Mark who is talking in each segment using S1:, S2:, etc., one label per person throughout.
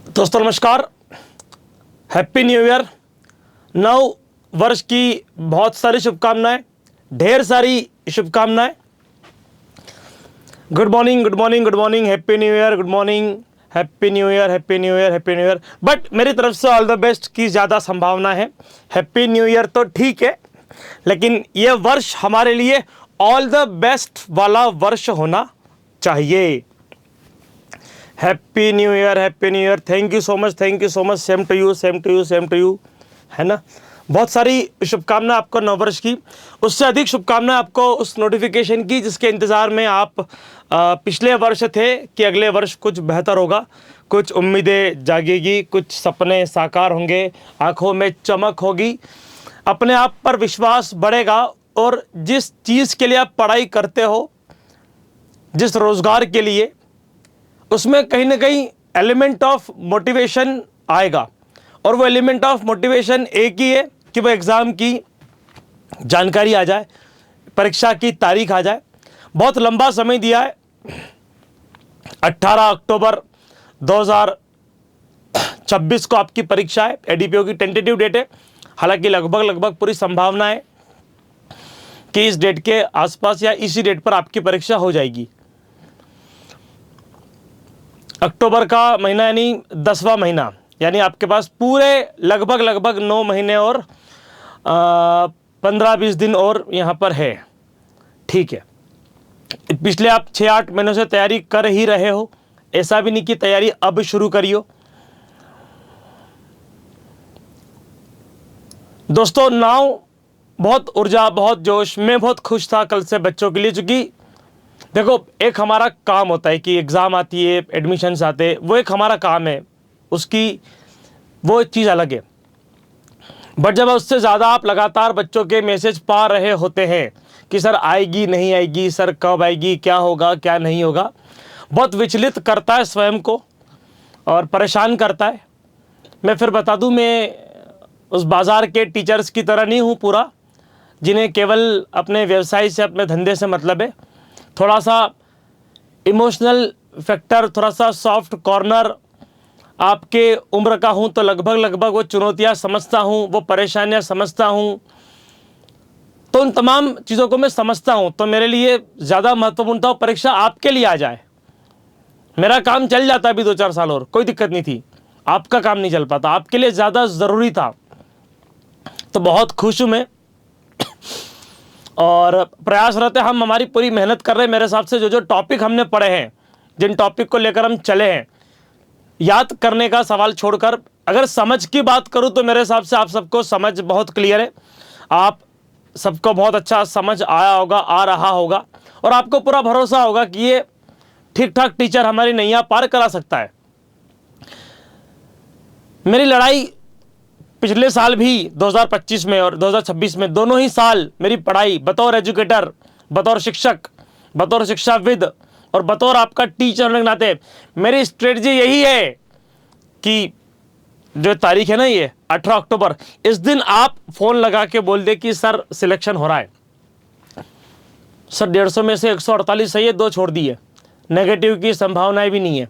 S1: दोस्तों नमस्कार, happy new year. नव वर्ष की बहुत सारी शुभकामनाएं, ढेर सारी शुभकामनाएं। Good morning, good morning, good morning, happy new year, good morning, happy new year, happy new year, happy new year. But मेरी तरफ से ऑल द बेस्ट की ज़्यादा संभावना है। हैप्पी न्यू ईयर तो ठीक है, लेकिन ये वर्ष हमारे लिए ऑल द बेस्ट वाला वर्ष होना चाहिए। Happy new year, happy new year. Thank you so much, thank you so much. Same to you, same to you, same to you, है ना। बहुत सारी शुभकामनाएं आपको नववर्ष की। उससे अधिक शुभकामनाएं आपको उस नोटिफिकेशन की जिसके इंतज़ार में आप पिछले वर्ष थे कि अगले वर्ष कुछ बेहतर होगा, कुछ उम्मीदें जागेगी, कुछ सपने साकार होंगे, आंखों में चमक होगी, अपने आप पर विश्वास बढ़ेगा। और जिस चीज़ के लिए आप पढ़ाई करते हो, जिस रोज़गार के लिए, उसमें कहीं ना कहीं एलिमेंट ऑफ मोटिवेशन आएगा। और वो एलिमेंट ऑफ मोटिवेशन एक ही है कि वो एग्ज़ाम की जानकारी आ जाए, परीक्षा की तारीख आ जाए। बहुत लंबा समय दिया है, 18 अक्टूबर 2026 को आपकी परीक्षा है। एडीपीओ की टेंटेटिव डेट है, हालांकि लगभग पूरी संभावना है कि इस डेट के आसपास या इसी डेट पर आपकी परीक्षा हो जाएगी। अक्टूबर का महीना यानी 10वां महीना, यानी आपके पास पूरे लगभग 9 महीने और 15-20 दिन और यहाँ पर है। ठीक है, पिछले आप 6-8 महीनों से तैयारी कर ही रहे हो, ऐसा भी नहीं कि तैयारी अब शुरू करियो। दोस्तों, नाउ बहुत ऊर्जा, बहुत जोश। मैं बहुत खुश था कल से बच्चों के लिए, चूँकि देखो, एक हमारा काम होता है कि एग्ज़ाम आती है, एडमिशन्स आते हैं, वो एक हमारा काम है, उसकी वो चीज़ अलग है। बट जब उससे ज़्यादा आप लगातार बच्चों के मैसेज पा रहे होते हैं कि सर आएगी नहीं आएगी, सर कब आएगी, क्या होगा क्या नहीं होगा, बहुत विचलित करता है स्वयं को और परेशान करता है। मैं फिर बता दूं, मैं उस बाज़ार के टीचर्स की तरह नहीं हूँ पूरा, जिन्हें केवल अपने व्यवसाय से, अपने धंधे से मतलब है। थोड़ा सा इमोशनल फैक्टर, थोड़ा सा सॉफ्ट कॉर्नर आपके उम्र का हूँ, तो लगभग वो चुनौतियाँ समझता हूँ, वो परेशानियाँ समझता हूँ, तो उन तमाम चीज़ों को मैं समझता हूँ। तो मेरे लिए ज़्यादा महत्वपूर्ण था परीक्षा आपके लिए आ जाए। मेरा काम चल जाता अभी 2-4 साल और, कोई दिक्कत नहीं थी। आपका काम नहीं चल पाता, आपके लिए ज़्यादा ज़रूरी था। तो बहुत खुश हूँ मैं, और प्रयासरत है, हम हमारी पूरी मेहनत कर रहे हैं। मेरे हिसाब से जो टॉपिक हमने पढ़े हैं, जिन टॉपिक को लेकर हम चले हैं, याद करने का सवाल छोड़कर अगर समझ की बात करूं तो मेरे हिसाब से आप सबको समझ बहुत क्लियर है। आप सबको बहुत अच्छा समझ आया होगा, आ रहा होगा, और आपको पूरा भरोसा होगा कि ये ठीक ठाक टीचर हमारी नैया पार करा सकता है। मेरी लड़ाई पिछले साल भी 2025 में और 2026 में, दोनों ही साल मेरी पढ़ाई बतौर एजुकेटर, बतौर शिक्षक, बतौर शिक्षाविद और बतौर आपका टीचर होने के नाते मेरी स्ट्रेटजी यही है कि जो तारीख है ना, ये 18 अक्टूबर, इस दिन आप फ़ोन लगा के बोल दे कि सर सिलेक्शन हो रहा है, सर 150 में से 148 सही है, 2 छोड़ दिए, नेगेटिव की संभावनाएं भी नहीं है।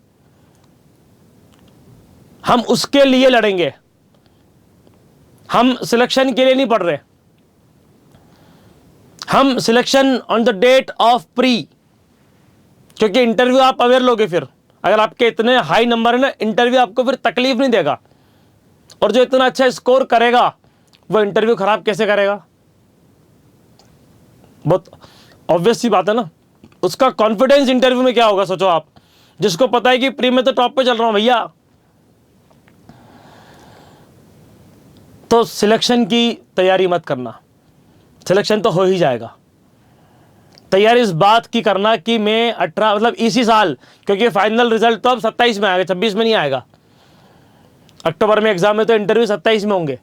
S1: हम उसके लिए लड़ेंगे, हम सिलेक्शन के लिए नहीं पढ़ रहे। हम selection on the date of pre, क्योंकि इंटरव्यू आप अवेयर लोगे। फिर अगर आपके इतने हाई नंबर है ना, इंटरव्यू आपको फिर तकलीफ नहीं देगा। और जो इतना अच्छा स्कोर करेगा वो इंटरव्यू खराब कैसे करेगा? बहुत ऑब्वियस सी बात है ना। उसका कॉन्फिडेंस इंटरव्यू में क्या होगा, सोचो आप, जिसको पता है कि प्री में तो टॉप पे चल रहा हूं भैया। तो सिलेक्शन की तैयारी मत करना, सिलेक्शन तो हो ही जाएगा। तैयारी इस बात की करना कि मैं 18 मतलब इसी साल, क्योंकि फाइनल रिजल्ट तो अब 27 में आएगा, 26 में नहीं आएगा। अक्टूबर में एग्जाम है तो इंटरव्यू 27 में होंगे।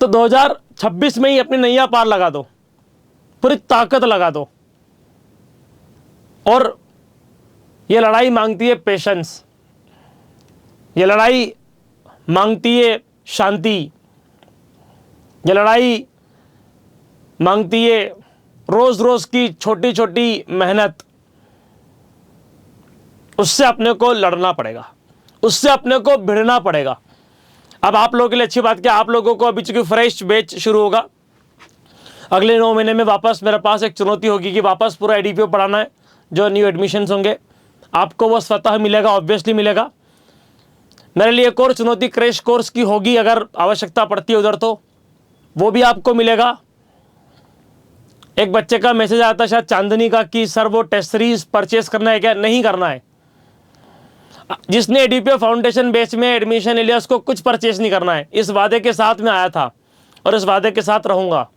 S1: तो 2026 में ही अपनी नैया पार लगा दो, पूरी ताकत लगा दो। और ये लड़ाई मांगती है पेशेंस, ये लड़ाई मांगती है शांति, ये लड़ाई मांगती है रोज रोज की छोटी छोटी मेहनत। उससे अपने को लड़ना पड़ेगा। उससे अपने को भिड़ना पड़ेगा। अब आप लोगों के लिए अच्छी बात क्या, आप लोगों को अभी चूंकि फ्रेश बैच शुरू होगा, अगले 9 महीने में वापस मेरे पास एक चुनौती होगी कि वापस पूरा एडीपीओ पढ़ाना है। जो न्यू एडमिशन्स होंगे आपको वो स्वतः मिलेगा, ऑब्वियसली मिलेगा। मेरे लिए एक और चुनौती क्रैश कोर्स की होगी, अगर आवश्यकता पड़ती है उधर तो वो भी आपको मिलेगा। एक बच्चे का मैसेज आता है शायद चांदनी का कि सर वो टेस्ट सीरीज परचेस करना है क्या? नहीं करना है। जिसने एडीपीओ फाउंडेशन बैच में एडमिशन लिया उसको कुछ परचेस नहीं करना है। इस वादे के साथ मैं आया था और इस वादे के साथ रहूंगा।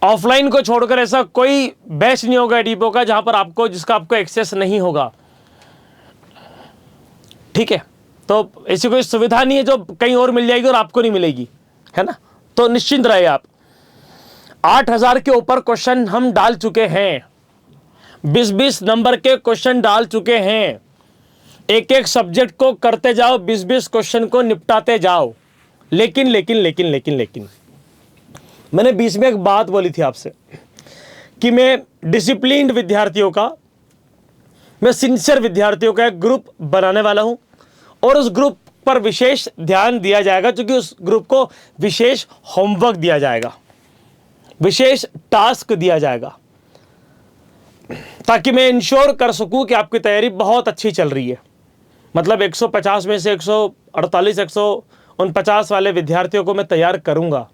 S1: ऑफलाइन को छोड़कर ऐसा कोई बैच नहीं होगा एडीपीओ का जहां पर आपको जिसका आपको एक्सेस नहीं होगा, ठीक है? तो ऐसी कोई सुविधा नहीं है जो कहीं और मिल जाएगी और आपको नहीं मिलेगी, है ना? तो निश्चिंत रहिए आप। 8000 के ऊपर क्वेश्चन हम डाल चुके हैं, 20-20 नंबर के क्वेश्चन डाल चुके हैं। एक एक सब्जेक्ट को करते जाओ, 20-20 क्वेश्चन को निपटाते जाओ। लेकिन लेकिन लेकिन लेकिन लेकिन मैंने बीच में एक बात बोली थी आपसे कि मैं डिसिप्लिन्ड विद्यार्थियों का, मैं सिंसियर विद्यार्थियों का एक ग्रुप बनाने वाला हूं और उस ग्रुप पर विशेष ध्यान दिया जाएगा, क्योंकि उस ग्रुप को विशेष होमवर्क दिया जाएगा, विशेष टास्क दिया जाएगा, ताकि मैं इंश्योर कर सकूं कि आपकी तैयारी बहुत अच्छी चल रही है। मतलब 150 में से 148 149 वाले विद्यार्थियों को मैं तैयार करूंगा,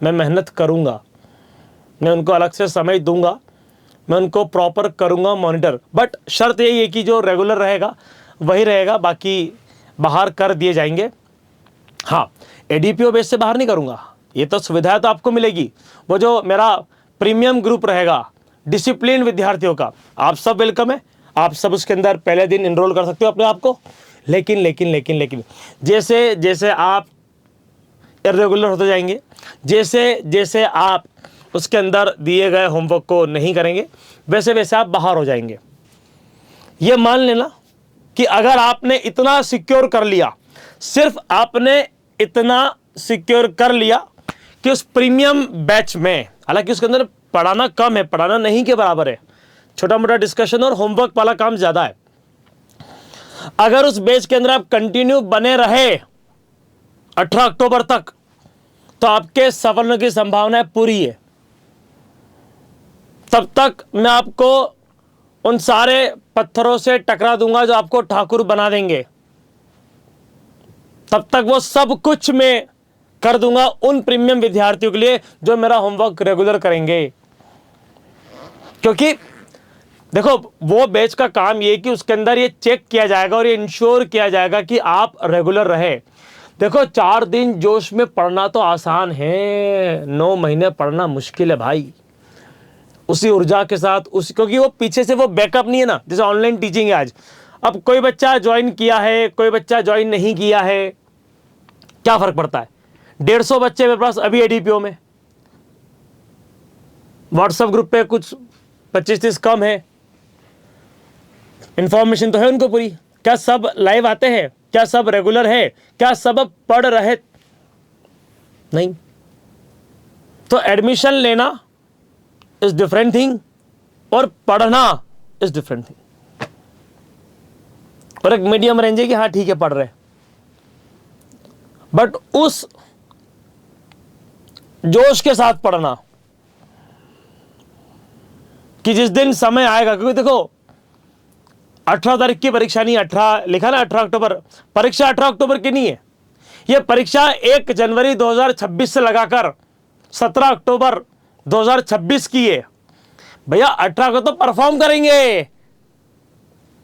S1: मैं मेहनत करूंगा, मैं उनको अलग से समय दूंगा, मैं उनको प्रॉपर करूंगा मॉनिटर। बट शर्त यही है कि जो रेगुलर रहेगा वही रहेगा, बाकी बाहर कर दिए जाएंगे। हाँ, एडीपीओ बेस से बाहर नहीं करूंगा, ये तो सुविधा तो आपको मिलेगी। वो जो मेरा प्रीमियम ग्रुप रहेगा डिसिप्लिन विद्यार्थियों का, आप सब वेलकम है, आप सब उसके अंदर पहले दिन इनरोल कर सकते हो अपने आप को। लेकिन लेकिन लेकिन लेकिन जैसे जैसे आप इरेगुलर होते जाएंगे, जैसे जैसे आप उसके अंदर दिए गए होमवर्क को नहीं करेंगे, वैसे वैसे आप बाहर हो जाएंगे। ये मान लेना कि अगर आपने इतना सिक्योर कर लिया, सिर्फ आपने इतना सिक्योर कर लिया कि उस प्रीमियम बैच में, हालांकि उसके अंदर पढ़ाना कम है, पढ़ाना नहीं के बराबर है, छोटा मोटा डिस्कशन और होमवर्क वाला काम ज्यादा है। अगर उस बैच के अंदर आप कंटिन्यू बने रहे 18 अक्टूबर तक, तो आपके सफल की संभावना पूरी है। तब तक मैं आपको उन सारे पत्थरों से टकरा दूंगा जो आपको ठाकुर बना देंगे। तब तक वो सब कुछ मैं कर दूंगा उन प्रीमियम विद्यार्थियों के लिए जो मेरा होमवर्क रेगुलर करेंगे। क्योंकि देखो, वो बैच का काम ये कि उसके अंदर ये चेक किया जाएगा और ये इंश्योर किया जाएगा कि आप रेगुलर रहे। देखो, 4 दिन जोश में पढ़ना तो आसान है, 9 महीने पढ़ना मुश्किल है भाई। उसी ऊर्जा के साथ क्योंकि वो पीछे से वो बैकअप नहीं है ना, जैसे ऑनलाइन टीचिंग है आज। अब कोई बच्चा ज्वाइन किया है, कोई बच्चा ज्वाइन नहीं किया है, क्या फर्क पड़ता है? 150 बच्चे मेरे पास अभी एडीपीओ में, व्हाट्सएप ग्रुप पे कुछ 25-30 कम है, इंफॉर्मेशन तो है उनको पूरी। क्या सब लाइव आते हैं? क्या सब रेगुलर है? क्या सब पढ़ रहे? नहीं। तो एडमिशन लेना इज डिफरेंट थिंग और पढ़ना इज डिफरेंट थिंग। और एक मीडियम रेंज है कि हाँ ठीक है पढ़ रहे, बट उस जोश के साथ पढ़ना कि जिस दिन समय आएगा, क्योंकि देखो 18 तारीख की परीक्षा नहीं, 18 लिखा ना 18 अक्टूबर, परीक्षा 18 अक्टूबर की नहीं है। यह परीक्षा 1 जनवरी 2026 से लगाकर 17 अक्टूबर 2026 की है। भैया 18 को तो परफॉर्म करेंगे,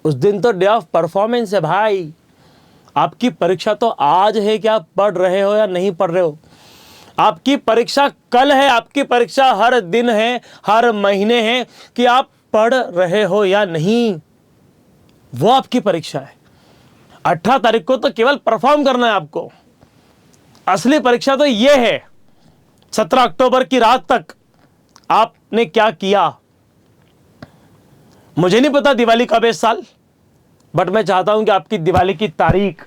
S1: उस दिन तो डे ऑफ परफॉर्मेंस है भाई। आपकी परीक्षा तो आज है कि आप पढ़ रहे हो या नहीं पढ़ रहे हो। आपकी परीक्षा कल है, आपकी परीक्षा हर दिन है, हर महीने है कि आप पढ़ रहे हो या नहीं, वो आपकी परीक्षा है। 18 तारीख को तो केवल परफॉर्म करना है आपको। असली परीक्षा तो ये है 17 अक्टूबर की रात तक आपने क्या किया। मुझे नहीं पता दिवाली कब है इस साल, बट मैं चाहता हूं कि आपकी दिवाली की तारीख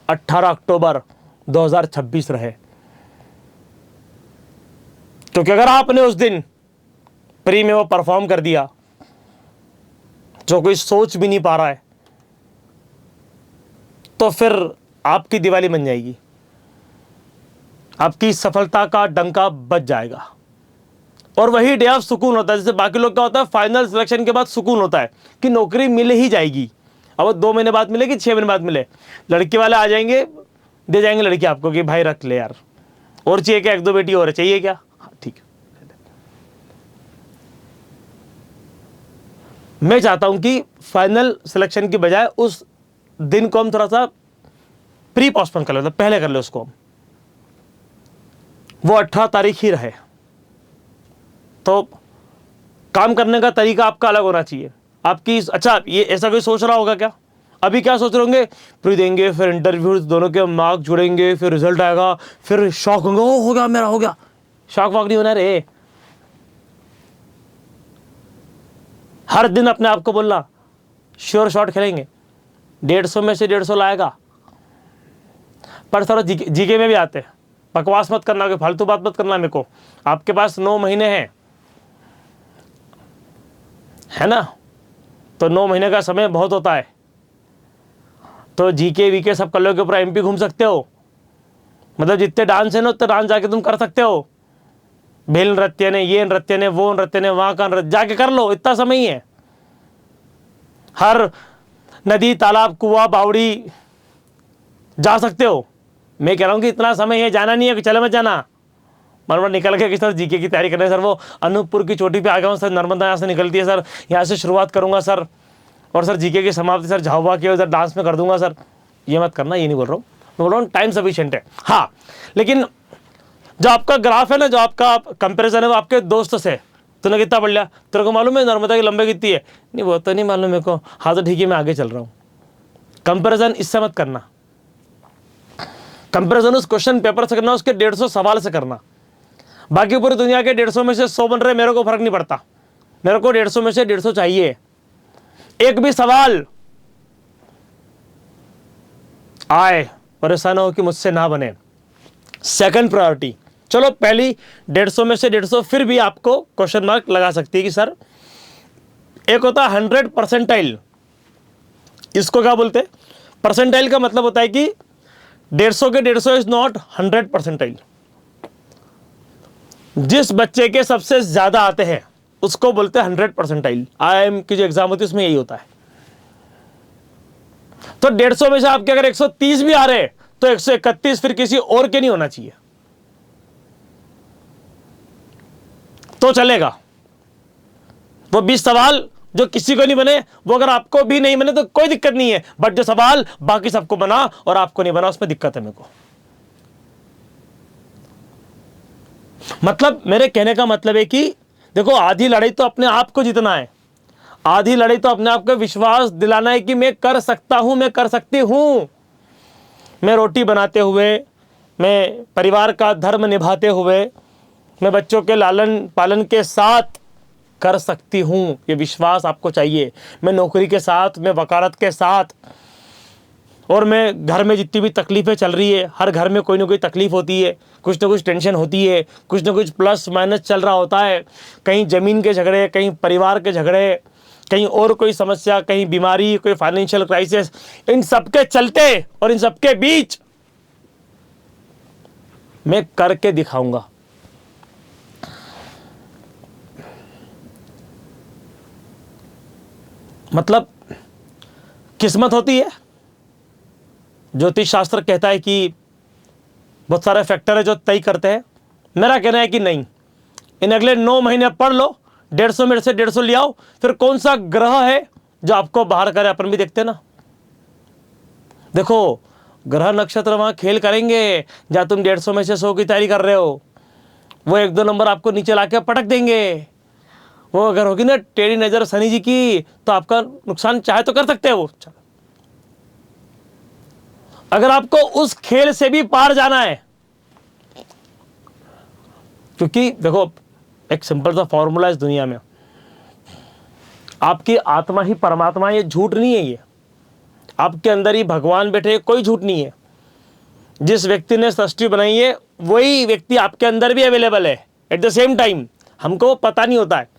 S1: 18 अक्टूबर 2026 रहे। क्योंकि अगर आपने उस दिन प्री में वो परफॉर्म कर दिया जो कोई सोच भी नहीं पा रहा है, तो फिर आपकी दिवाली बन जाएगी, आपकी सफलता का डंका बज जाएगा। और वही डे ऑफ सुकून होता है। जैसे बाकी लोग क्या होता है, फाइनल सिलेक्शन के बाद सुकून होता है कि नौकरी मिल ही जाएगी। अब वो 2 महीने बाद मिलेगी, 6 महीने बाद मिले, लड़की वाले आ जाएंगे, दे जाएंगे लड़की आपको कि भाई रख ले यार, और चाहिए क्या, 1-2 बेटी और चाहिए क्या, हाँ ठीक है। मैं चाहता हूं कि फाइनल सिलेक्शन की बजाय उस दिन को हम थोड़ा सा प्री पोस्टपोन कर ले, पहले कर ले उसको, वो 18 तारीख ही रहे। तो काम करने का तरीका आपका अलग होना चाहिए। आपकी अच्छा, ये ऐसा कोई सोच रहा होगा क्या, अभी क्या सोच रहे होंगे, प्री देंगे, फिर इंटरव्यू, दोनों के मार्क जुड़ेंगे, फिर रिजल्ट आएगा, फिर शॉक होंगे, ओ हो गया मेरा, हो गया। शॉक वॉक नहीं होना रे। हर दिन अपने आप को बोलना श्योर शॉट खेलेंगे, 150 में से 150 लाएगा। पर थोड़ा जीके में भी आते हैं, बकवास मत करना, फालतू बात मत करना मेरे को। आपके पास 9 महीने हैं, है ना, तो 9 महीने का समय बहुत होता है। तो जीके वीके सब कर लोगे, पूरा एमपी घूम सकते हो। मतलब जितने डांस है ना, उतने डांस जाके तुम कर सकते हो। भेल नृत्य ने, ये नृत्य ने, वो नृत्य ने, वहां का नृत्य जाके कर लो, इतना समय ही है। हर नदी, तालाब, कुआं, बावड़ी जा सकते हो। मैं कह रहा हूं कि इतना समय है, जाना नहीं है कि चले मत जाना। मरमर निकल के किस तरह जीके की तैयारी करने, सर वो अनूपपुर की चोटी पे आ गया हूँ सर, नर्मदा यहाँ से निकलती है सर, यहाँ से शुरुआत करूँगा सर, और सर जीके की समाप्ति सर झावा के उधर डांस में कर दूंगा सर। ये मत करना, ये नहीं बोल रहा हूँ, मैं बोल रहा हूँ टाइम सफिशिएंट है। हाँ, लेकिन जो आपका ग्राफ है ना, जो आपका कंपेरिजन है वो आपके दोस्त से, तूने कितना पढ़ लिया, तेरे को मालूम है नर्मदा की लंबाई कितनी है, नहीं वो तो नहीं मालूम मेरे को, हाँ तो ठीक है मैं आगे चल रहा हूँ। कंपेरिजन इससे मत करना, कंपेरिजन उस क्वेश्चन पेपर से करना, उसके 150 सवाल से करना। बाकी पूरी दुनिया के 150 में से 100 बन रहे, मेरे को फर्क नहीं पड़ता, मेरे को 150 में से 150 चाहिए। एक भी सवाल आए परेशान हो कि मुझसे ना बने, सेकंड प्रायोरिटी। चलो पहली 150 में से 150 फिर भी आपको क्वेश्चन मार्क लगा सकती है कि सर, एक होता है 100 परसेंटाइल, इसको क्या बोलते हैं, परसेंटाइल का मतलब होता है कि 150 के 150 इज नॉट 100 परसेंटाइल। जिस बच्चे के सबसे ज्यादा आते हैं उसको बोलते हैं 100 परसेंटाइल। IIM की जो एग्जाम होती है उसमें यही होता है। तो 150 में से आपके अगर 130 भी आ रहे तो 131 फिर किसी और के नहीं होना चाहिए, तो चलेगा। वो 20 सवाल जो किसी को नहीं बने, वो अगर आपको भी नहीं बने तो कोई दिक्कत नहीं है, बट जो सवाल बाकी सबको बना और आपको नहीं बना, उसमें दिक्कत है मेरे को। मतलब मेरे कहने का मतलब है कि देखो, आधी लड़ाई तो अपने आप को जीतना है, आधी लड़ाई तो अपने आप को विश्वास दिलाना है कि मैं कर सकता हूं, मैं कर सकती हूं। मैं रोटी बनाते हुए, मैं परिवार का धर्म निभाते हुए, मैं बच्चों के लालन पालन के साथ कर सकती हूं, ये विश्वास आपको चाहिए। मैं नौकरी के साथ, मैं वकालत के साथ, और मैं घर में जितनी भी तकलीफें चल रही है, हर घर में कोई ना कोई तकलीफ होती है, कुछ ना कुछ टेंशन होती है, कुछ ना कुछ प्लस माइनस चल रहा होता है, कहीं ज़मीन के झगड़े, कहीं परिवार के झगड़े, कहीं और कोई समस्या, कहीं बीमारी, कोई फाइनेंशियल क्राइसिस, इन सबके चलते और इन सबके बीच मैं करके दिखाऊंगा। मतलब किस्मत होती है, ज्योतिष शास्त्र कहता है कि बहुत सारे फैक्टर है जो तय करते हैं। मेरा कहना है कि नहीं, इन अगले 9 महीने पढ़ लो, 150 में से 150 ले आओ, फिर कौन सा ग्रह है जो आपको बाहर करे, अपन भी देखते ना। देखो, ग्रह नक्षत्र वहां खेल करेंगे, जहां तुम 150 में से 100 की तैयारी कर रहे हो, वो 1-2 नंबर आपको नीचे लाके पटक देंगे। वो अगर होगी ना टेढ़ी नजर शनि जी की, तो आपका नुकसान चाहे तो कर सकते हैं वो। अगर आपको उस खेल से भी पार जाना है, क्योंकि देखो एक सिंपल सा फॉर्मूला इस दुनिया में, आपकी आत्मा ही परमात्मा है, ये झूठ नहीं है। ये आपके अंदर ही भगवान बैठे, कोई झूठ नहीं है। जिस व्यक्ति ने सृष्टि बनाई है वही व्यक्ति आपके अंदर भी अवेलेबल है एट द सेम टाइम, हमको वो पता नहीं होता है।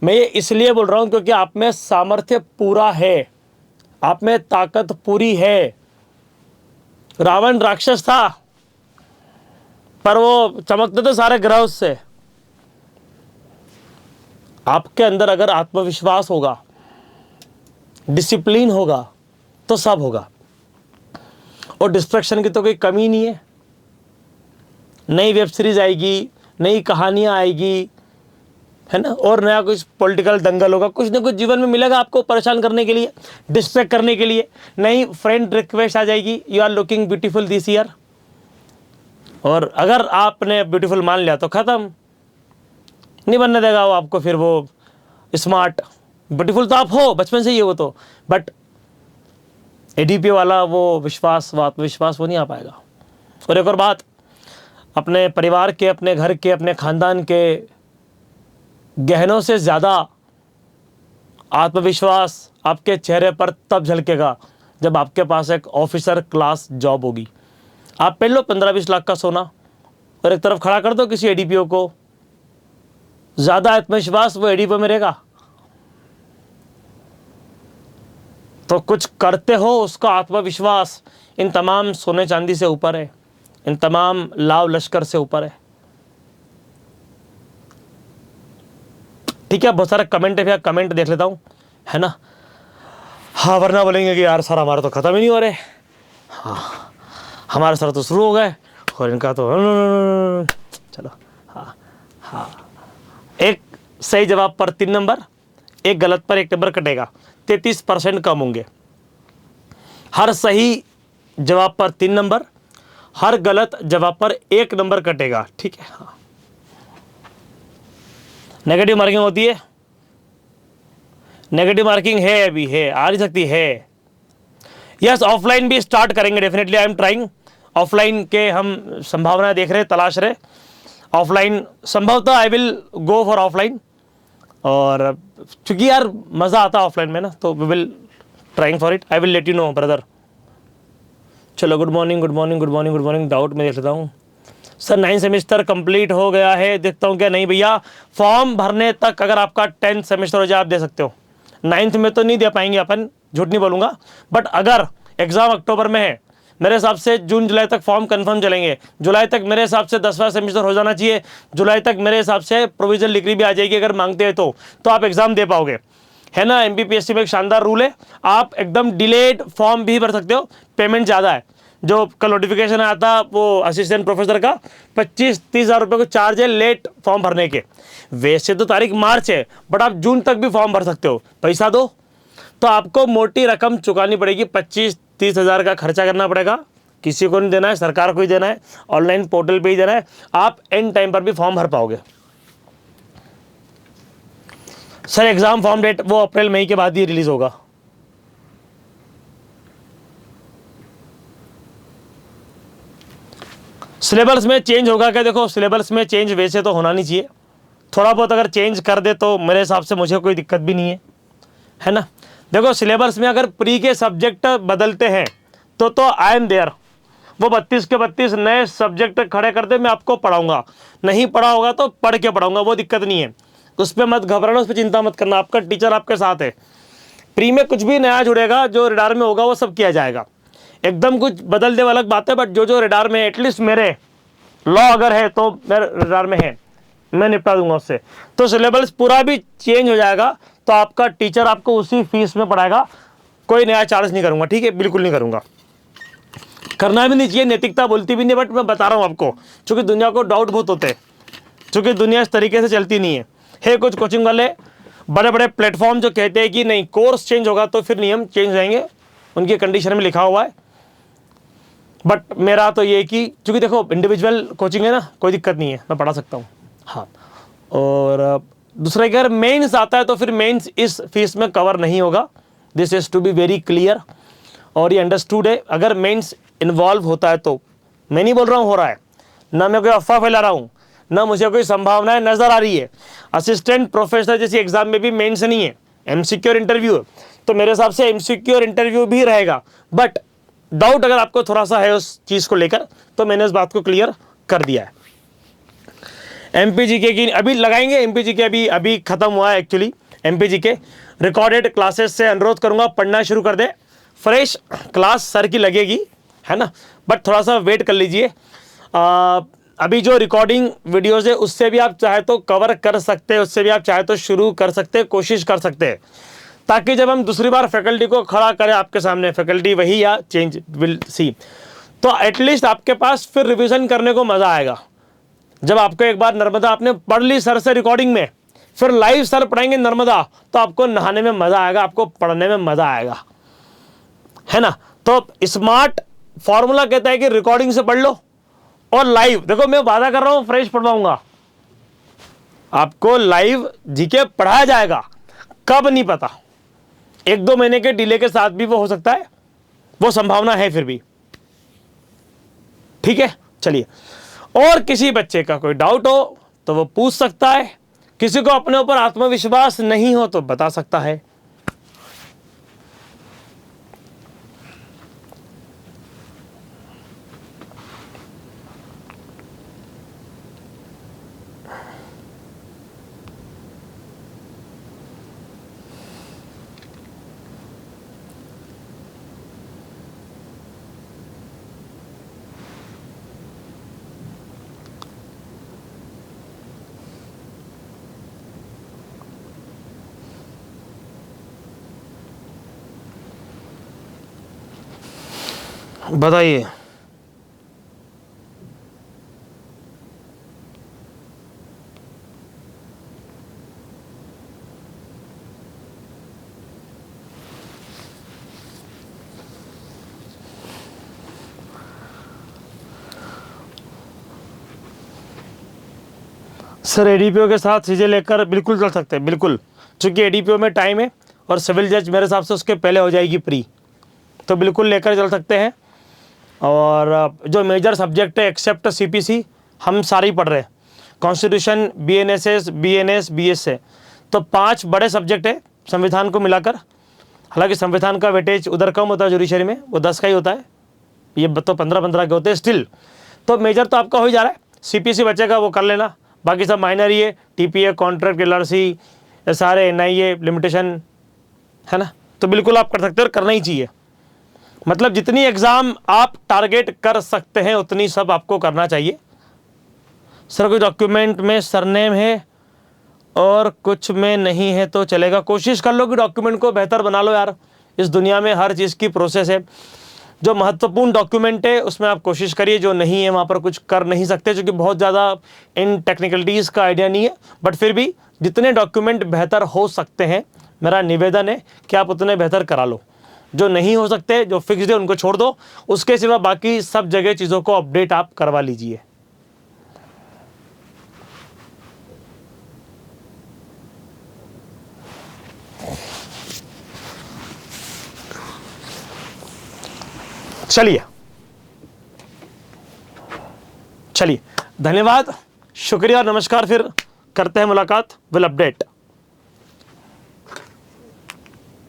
S1: मैं ये इसलिए बोल रहा हूं क्योंकि आप में सामर्थ्य पूरा है, आप में ताकत पूरी है, रावण राक्षस था, पर वो चमकते थे सारे ग्रह उससे। आपके अंदर अगर आत्मविश्वास होगा, डिसिप्लिन होगा, तो सब होगा। और डिस्ट्रैक्शन की तो कोई कमी नहीं है। नई वेब सीरीज आएगी, नई कहानियां आएगी, है ना, और नया कुछ पॉलिटिकल दंगल होगा, कुछ ना कुछ जीवन में मिलेगा आपको परेशान करने के लिए, डिस्ट्रैक्ट करने के लिए। नई फ्रेंड रिक्वेस्ट आ जाएगी, you are looking beautiful this year, और अगर आपने ब्यूटीफुल मान लिया तो ख़त्म, नहीं बनने देगा वो आपको फिर वो स्मार्ट। ब्यूटीफुल तो आप हो बचपन से ही है वो तो, बट एडीपी वाला वो विश्वास, वो आत्मविश्वास वो नहीं आ पाएगा। और एक और बात, अपने परिवार के, अपने घर के, अपने खानदान के गहनों से ज़्यादा आत्मविश्वास आपके चेहरे पर तब झलकेगा जब आपके पास एक ऑफिसर क्लास जॉब होगी। आप पहन लो 15-20 लाख का सोना और एक तरफ खड़ा कर दो किसी एडीपीओ को, ज़्यादा आत्मविश्वास वो एडीपीओ में रहेगा। तो कुछ करते हो उसका आत्मविश्वास इन तमाम सोने चांदी से ऊपर है, इन तमाम लाव लश्कर से ऊपर है। ठीक है, बहुत सारे कमेंट है, कमेंट देख लेता हूँ, है ना। हाँ, वरना बोलेंगे कि यार सर हमारा तो ख़त्म ही नहीं हो रहे, हाँ हमारे सर तो शुरू हो गए और इनका तो चलो। हाँ हाँ, एक सही जवाब पर 3 नंबर, एक गलत पर 1 नंबर कटेगा, 33% कम होंगे। हर सही जवाब पर 3 नंबर, हर गलत जवाब पर 1 नंबर कटेगा। ठीक है, हाँ। नेगेटिव मार्किंग होती है, नेगेटिव मार्किंग है, अभी है, आ नहीं सकती है। यस, ऑफलाइन भी स्टार्ट करेंगे definitely, I am trying. Offline के हम संभावनाएं देख रहे, तलाश रहे। ऑफलाइन संभवतः I will go for offline, और चूंकि यार मज़ा आता है ऑफलाइन में ना, तो we will trying for it, I will let you know brother. चलो, good morning good morning good morning good morning. Doubt में देख लेता हूँ सर, 9 सेमेस्टर कंप्लीट हो गया है, देखता हूँ क्या। नहीं भैया, फॉर्म भरने तक अगर आपका 10th सेमेस्टर हो जाए आप दे सकते हो। 9th में तो नहीं दे पाएंगे अपन, झूठ नहीं बोलूँगा, बट अगर एग्ज़ाम अक्टूबर में है, मेरे हिसाब से जून जुलाई तक फॉर्म कंफर्म चलेंगे। जुलाई तक मेरे हिसाब से 10वां सेमेस्टर हो जाना चाहिए। जुलाई तक मेरे हिसाब से प्रोविजनल डिग्री भी आ जाएगी अगर मांगते हैं तो आप एग्ज़ाम दे पाओगे, है ना। एमपीपीएससी में एक शानदार रूल है, आप एकदम डिलेड फॉर्म भी भर सकते हो, पेमेंट ज़्यादा है। जो कल नोटिफिकेशन आया था वो असिस्टेंट प्रोफेसर का, 25-30 हज़ार रुपये को चार्ज है लेट फॉर्म भरने के। वैसे तो तारीख मार्च है, बट आप जून तक भी फॉर्म भर सकते हो, पैसा दो तो आपको मोटी रकम चुकानी पड़ेगी। 25-30 हज़ार का खर्चा करना पड़ेगा, किसी को नहीं देना है, सरकार को ही देना है, ऑनलाइन पोर्टल पे ही देना है। आप एंड टाइम पर भी फॉर्म भर पाओगे। सर एग्जाम फॉर्म डेट वो अप्रैल मई के बाद ही रिलीज होगा। सिलेबस में चेंज होगा क्या? देखो, सिलेबस में चेंज वैसे तो होना नहीं चाहिए, थोड़ा बहुत अगर चेंज कर दे तो मेरे हिसाब से मुझे कोई दिक्कत भी नहीं है ना। देखो, सिलेबस में अगर प्री के सब्जेक्ट बदलते हैं तो आई एम देयर, वो 32 के 32 नए सब्जेक्ट खड़े कर दे, मैं आपको पढ़ाऊंगा। नहीं पढ़ा होगा तो पढ़ के पढ़ाऊंगा, वो दिक्कत नहीं है, उस पर मत घबराना, उस पर चिंता मत करना, आपका टीचर आपके साथ है। प्री में कुछ भी नया जुड़ेगा, जो रडार में होगा वो सब किया जाएगा। एकदम कुछ बदल दे अलग बात है, बट जो रडार में है, एटलीस्ट मेरे लॉ अगर है तो मेरे रडार में है, मैं निपटा दूंगा उससे। तो सिलेबस पूरा भी चेंज हो जाएगा तो आपका टीचर आपको उसी फीस में पढ़ाएगा, कोई नया चार्ज नहीं करूंगा। ठीक है, बिल्कुल नहीं करूंगा, करना भी नहीं चाहिए, नैतिकता बोलती भी नहीं, बट मैं बता रहा हूँ आपको, क्योंकि दुनिया को डाउट बहुत होते हैं, क्योंकि दुनिया इस तरीके से चलती नहीं है। कुछ कोचिंग वाले बड़े बड़े प्लेटफॉर्म जो कहते हैं कि नहीं कोर्स चेंज होगा तो फिर नियम चेंज हो जाएंगे, उनकी कंडीशन में लिखा हुआ है। बट मेरा तो ये कि क्योंकि देखो इंडिविजुअल कोचिंग है ना, कोई दिक्कत नहीं है, मैं पढ़ा सकता हूँ। हाँ, और दूसरा अगर मेंस आता है तो फिर मेंस इस फीस में कवर नहीं होगा, this is to be very clear, और ये अंडरस्टूड है। अगर मेंस इन्वॉल्व होता है तो, मैं नहीं बोल रहा हूँ हो रहा है, ना मैं कोई अफवाह फैला रहा हूँ, ना मुझे कोई संभावनाएं नजर आ रही है। असिस्टेंट प्रोफेसर जैसी एग्जाम में भी मेंस नहीं है, एमसीक्यू और इंटरव्यू है, तो मेरे हिसाब से एमसीक्यू और इंटरव्यू भी रहेगा। बट डाउट अगर आपको थोड़ा सा है उस चीज़ को लेकर, तो मैंने इस बात को क्लियर कर दिया है। एमपीजीके की अभी लगाएंगे, एमपीजीके अभी खत्म हुआ है एक्चुअली। एमपीजीके रिकॉर्डेड क्लासेस से अनुरोध करूंगा पढ़ना शुरू कर दे, फ्रेश क्लास सर की लगेगी, है ना। बट थोड़ा सा वेट कर लीजिए। अभी जो रिकॉर्डिंग वीडियोज़ है उससे भी आप चाहे तो कवर कर सकते हैं, उससे भी आप चाहे तो शुरू कर सकते हैं, कोशिश कर सकते हैं, ताकि जब हम दूसरी बार फैकल्टी को खड़ा करें आपके सामने, फैकल्टी वही या चेंज विल सी, तो एटलीस्ट आपके पास फिर रिवीजन करने को मज़ा आएगा। जब आपको एक बार नर्मदा आपने पढ़ ली सर से रिकॉर्डिंग में, फिर लाइव सर पढ़ाएंगे नर्मदा, तो आपको नहाने में मज़ा आएगा, आपको पढ़ने में मज़ा आएगा, है ना। तो स्मार्ट फॉर्मूला कहता है कि रिकॉर्डिंग से पढ़ लो और लाइव, देखो मैं वादा कर रहा हूं फ्रेश पढ़वाऊंगा आपको, लाइव जीके पढ़ाया जाएगा, कब नहीं पता, 1-2 महीने के डिले के साथ भी वो हो सकता है, वो संभावना है फिर भी, ठीक है। चलिए, और किसी बच्चे का कोई डाउट हो तो वो पूछ सकता है, किसी को अपने ऊपर आत्मविश्वास नहीं हो तो बता सकता है। बताइए। सर एडीपीओ के साथ चीज़ें लेकर बिल्कुल चल सकते हैं, बिल्कुल, क्योंकि एडीपीओ में टाइम है और सिविल जज मेरे हिसाब से उसके पहले हो जाएगी प्री, तो बिल्कुल लेकर चल सकते हैं। और जो मेजर सब्जेक्ट है एक्सेप्ट सीपीसी हम सारे ही पढ़ रहे हैं, कॉन्स्टिट्यूशन, बीएनएसएस, बीएनएस, बीएस है, तो 5 बड़े सब्जेक्ट है संविधान को मिलाकर। हालांकि संविधान का वेटेज उधर कम होता है जुडिशरी में, वो 10 का ही होता है, ये तो 15-15 के होते हैं स्टिल, तो मेजर तो आपका हो ही जा रहा है। सीपीसी बचेगा वो कर लेना, बाकी सब माइनर ही है, टीपीए, कॉन्ट्रैक्ट, एलआरसी, सारे एनआईए, लिमिटेशन, है ना। तो बिल्कुल आप कर सकते हो और करना ही चाहिए, मतलब जितनी एग्ज़ाम आप टारगेट कर सकते हैं उतनी सब आपको करना चाहिए। सर कोई डॉक्यूमेंट में सरनेम है और कुछ में नहीं है तो चलेगा, कोशिश कर लो कि डॉक्यूमेंट को बेहतर बना लो यार, इस दुनिया में हर चीज़ की प्रोसेस है। जो महत्वपूर्ण डॉक्यूमेंट है उसमें आप कोशिश करिए, जो नहीं है वहाँ पर कुछ कर नहीं सकते, क्योंकि बहुत ज़्यादा इन टेक्निकलिटीज़ का आइडिया नहीं है। बट फिर भी जितने डॉक्यूमेंट बेहतर हो सकते हैं, मेरा निवेदन है कि आप उतने बेहतर करा लो। जो नहीं हो सकते, जो फिक्स्ड है, उनको छोड़ दो, उसके सिवा बाकी सब जगह चीज़ों को अपडेट आप करवा लीजिए। चलिए, धन्यवाद, शुक्रिया, नमस्कार, फिर करते हैं मुलाकात, विल अपडेट।